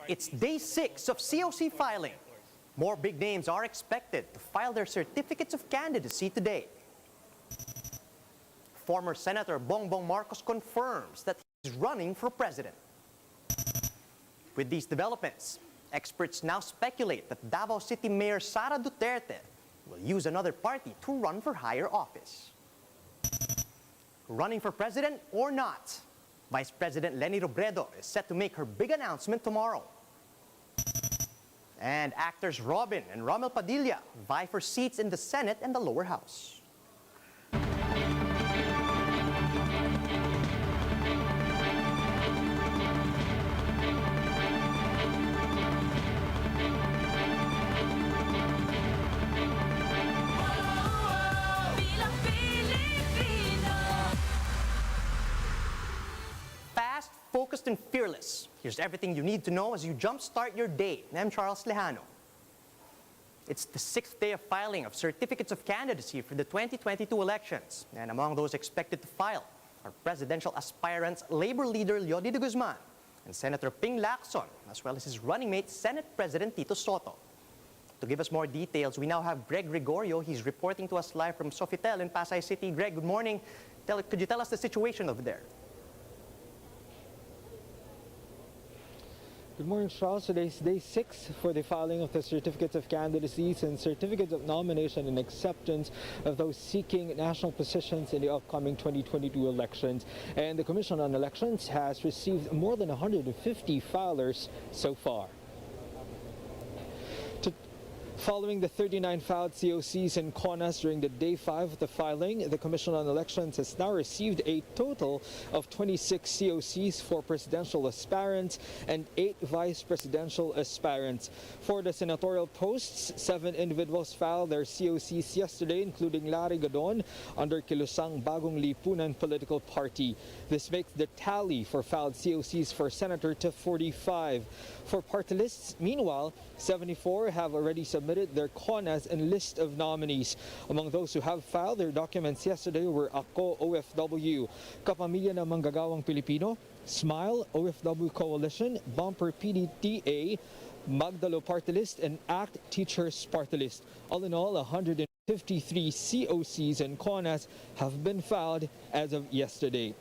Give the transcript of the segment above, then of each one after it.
It's day 6 of COC filing. More big names are expected to file their certificates of candidacy today. Former Senator Bongbong Marcos confirms that he's running for president. With these developments, experts now speculate that Davao City Mayor Sara Duterte will use another party to run for higher office. Running for president or not, Vice President Leni Robredo is set to make her big announcement tomorrow. And actors Robin and Rommel Padilla vie for seats in the Senate and the lower house. Focused and fearless. Here's everything you need to know as you jumpstart your day. I'm Charles Lejano. It's the 6th day of filing of certificates of candidacy for the 2022 elections. And among those expected to file are presidential aspirants Labor leader Leody de Guzman and Senator Ping Lacson, as well as his running mate, Senate President Tito Sotto. To give us more details, we now have Greg Gregorio. He's reporting to us live from Sofitel in Pasay City. Greg, good morning. Could you tell us the situation over there? Good morning, Charles. Today's day 6 for the filing of the certificates of candidacies and certificates of nomination and acceptance of those seeking national positions in the upcoming 2022 elections. And the Commission on Elections has received more than 150 filers so far. Following the 39 filed COCs and CONAs during the day 5 of the filing, the Commission on Elections has now received a total of 26 COCs for presidential aspirants and 8 vice presidential aspirants. For the senatorial posts, 7 individuals filed their COCs yesterday, including Larry Gadon under Kilusang Bagong Lipunan political party. This makes the tally for filed COCs for senator to 45. For party lists, meanwhile, 74 have already submitted their CONAs and list of nominees. Among those who have filed their documents yesterday were Ako OFW, Kapamilya ng Manggagawang Pilipino, Smile, OFW Coalition, Bumper PDTA, Magdalo Party List, and ACT Teachers Party List. All in all, 153 COCs and CONAs have been filed as of yesterday.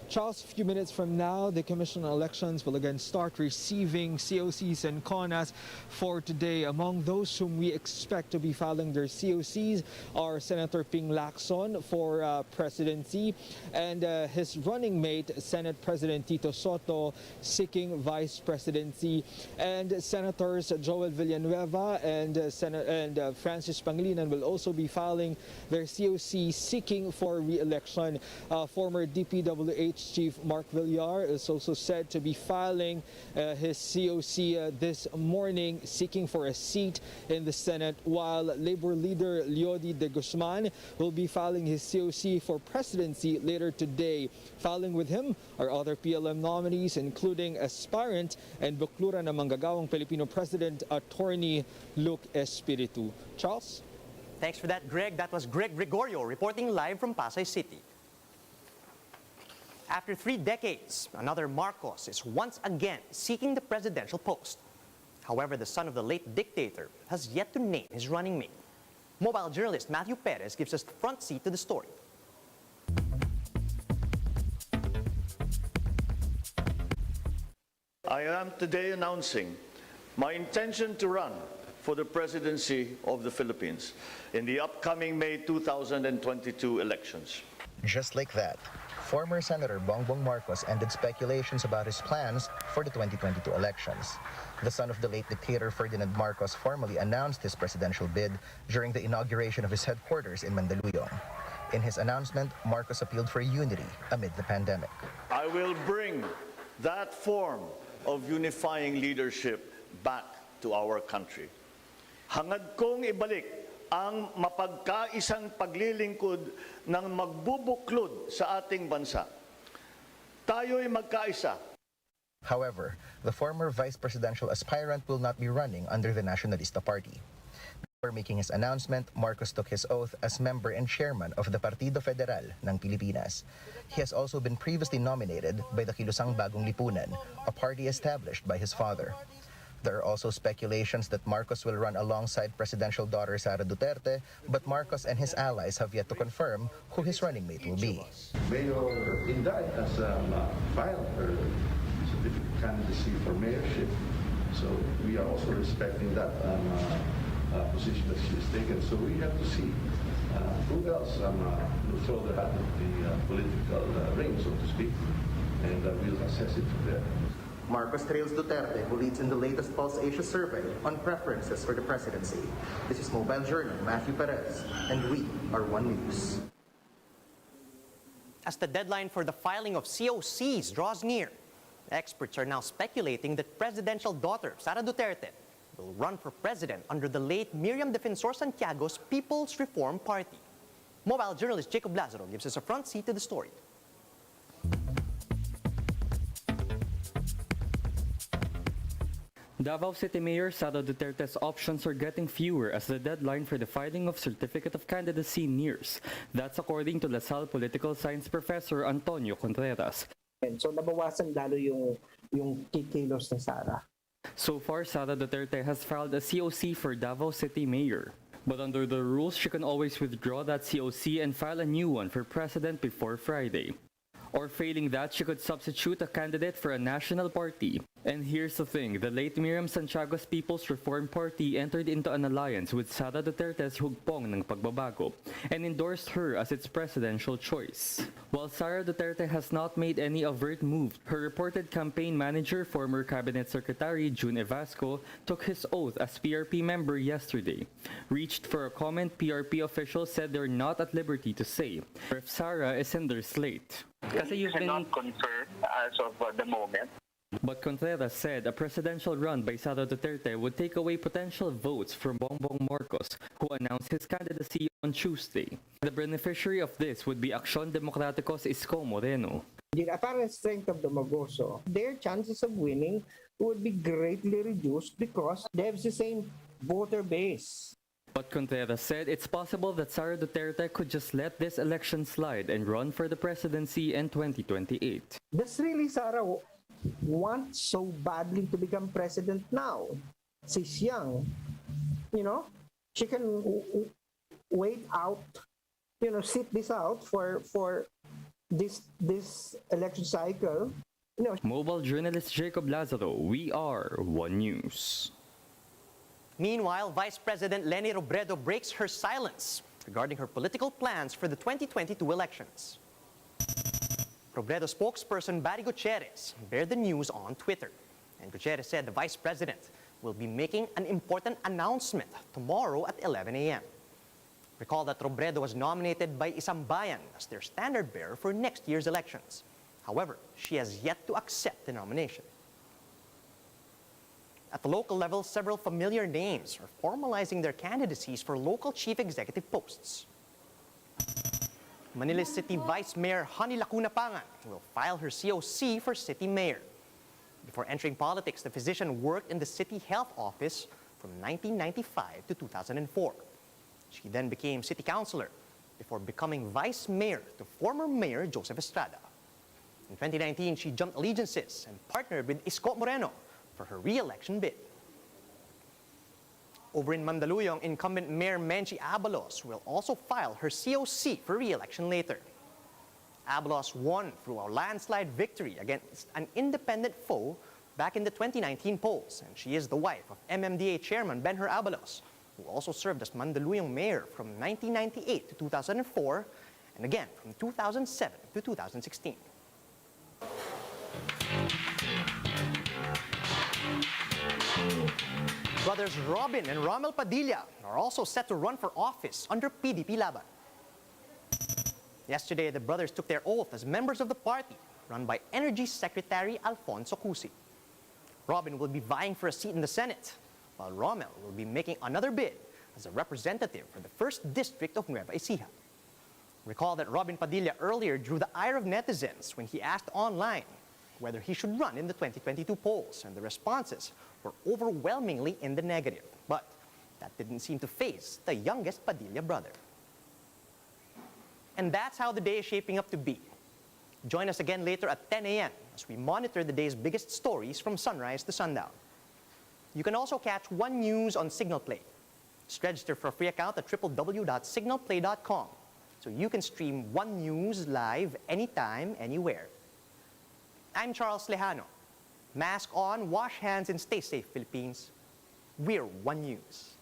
Charles, a few minutes from now, the Commission on Elections will again start receiving COCs and CONAs for today. Among those whom we expect to be filing their COCs are Senator Ping Lacson for presidency and his running mate, Senate President Tito Sotto, seeking vice presidency, and Senators Joel Villanueva and Francis Pangilinan will also be filing their COC seeking for re-election. Former DPWH Chief Mark Villar is also said to be filing his COC this morning, seeking for a seat in the Senate, while Labor leader Leody de Guzman will be filing his COC for presidency later today. Filing with him are other PLM nominees, including aspirant and Bukluran ng Manggagawang Pilipino President, Attorney Luke Espiritu. Charles? Thanks for that, Greg. That was Greg Gregorio reporting live from Pasay City. After 3 decades, another Marcos is once again seeking the presidential post. However, the son of the late dictator has yet to name his running mate. Mobile journalist Matthew Perez gives us the front seat to the story. I am today announcing my intention to run for the presidency of the Philippines in the upcoming May 2022 elections. Just like that, former Senator Bongbong Marcos ended speculations about his plans for the 2022 elections. The son of the late dictator Ferdinand Marcos formally announced his presidential bid during the inauguration of his headquarters in Mandaluyong. In his announcement, Marcos appealed for unity amid the pandemic. I will bring that form of unifying leadership back to our country. Hangad kong ibalik ang mapagkaisang paglilingkod ng magbubuklod sa ating bansa. Tayo'y magkaisa. However, the former vice presidential aspirant will not be running under the Nacionalista Party. Before making his announcement, Marcos took his oath as member and chairman of the Partido Federal ng Pilipinas. He has also been previously nominated by the Kilusang Bagong Lipunan, a party established by his father. There are also speculations that Marcos will run alongside presidential daughter Sara Duterte, but Marcos and his allies have yet to confirm who his running mate will be. Mayor Inday has filed her certificate candidacy for mayorship, so we are also respecting that position that she has taken. So we have to see who else will throw their hat at the political ring, so to speak, and we'll assess it from there. Marcos trails Duterte, who leads in the latest Pulse Asia survey on preferences for the presidency. This is Mobile Journal Matthew Perez, and we are One News. As the deadline for the filing of COCs draws near, experts are now speculating that presidential daughter Sara Duterte will run for president under the late Miriam Defensor Santiago's People's Reform Party. Mobile journalist Jacob Lazaro gives us a front seat to the story. Davao City Mayor Sara Duterte's options are getting fewer as the deadline for the filing of Certificate of Candidacy nears. That's according to LaSalle political science professor Antonio Contreras. So nabawasan lalo yung kikilos ni Sara. So far, Sara Duterte has filed a COC for Davao City Mayor. But under the rules, she can always withdraw that COC and file a new one for president before Friday. Or failing that, she could substitute a candidate for a national party. And here's the thing, the late Miriam Santiago's People's Reform Party entered into an alliance with Sara Duterte's Hugpong ng Pagbabago and endorsed her as its presidential choice. While Sara Duterte has not made any overt move, her reported campaign manager, former Cabinet Secretary June Evasco, took his oath as PRP member yesterday. Reached for a comment, PRP officials said they're not at liberty to say if Sara is in their slate. Kasi you've been not confirmed as of the moment. But Contreras said a presidential run by Sara Duterte would take away potential votes from Bongbong Marcos, who announced his candidacy on Tuesday. The beneficiary of this would be Acción Democrático's Isko Moreno. The apparent strength of the Magoso, their chances of winning would be greatly reduced because they have the same voter base. But Contreras said it's possible that Sara Duterte could just let this election slide and run for the presidency in 2028. Does really Sara want so badly to become president now? She's young, she can wait out, sit this out for this election cycle. Mobile journalist Jacob Lazaro, we are One News. Meanwhile, Vice President Leni Robredo breaks her silence regarding her political plans for the 2022 elections. Robredo spokesperson Barry Gutierrez bared the news on Twitter. And Gutierrez said the Vice President will be making an important announcement tomorrow at 11 a.m. Recall that Robredo was nominated by Isambayan as their standard bearer for next year's elections. However, she has yet to accept the nomination. At the local level, several familiar names are formalizing their candidacies for local chief executive posts. Manila City Vice Mayor Honey Lacuna Pangan will file her COC for city mayor. Before entering politics, the physician worked in the city health office from 1995 to 2004. She then became city councilor before becoming vice mayor to former Mayor Joseph Estrada. In 2019, she jumped allegiances and partnered with Isko Moreno for her re-election bid. Over in Mandaluyong, incumbent Mayor Menchi Abalos will also file her COC for re-election later. Abalos won through a landslide victory against an independent foe back in the 2019 polls, and she is the wife of MMDA Chairman Benhur Abalos, who also served as Mandaluyong Mayor from 1998 to 2004, and again from 2007 to 2016. Brothers Robin and Rommel Padilla are also set to run for office under PDP Laban. Yesterday, the brothers took their oath as members of the party run by Energy Secretary Alfonso Cusi. Robin will be vying for a seat in the Senate, while Rommel will be making another bid as a representative for the 1st District of Nueva Ecija. Recall that Robin Padilla earlier drew the ire of netizens when he asked online whether he should run in the 2022 polls, and the responses were overwhelmingly in the negative. But that didn't seem to faze the youngest Padilla brother. And that's how the day is shaping up to be. Join us again later at 10 a.m. as we monitor the day's biggest stories from sunrise to sundown. You can also catch One News on Signal Play. Just register for a free account at www.signalplay.com so you can stream One News live anytime, anywhere. I'm Charles Lejano. Mask on, wash hands, and stay safe, Philippines. We're One News.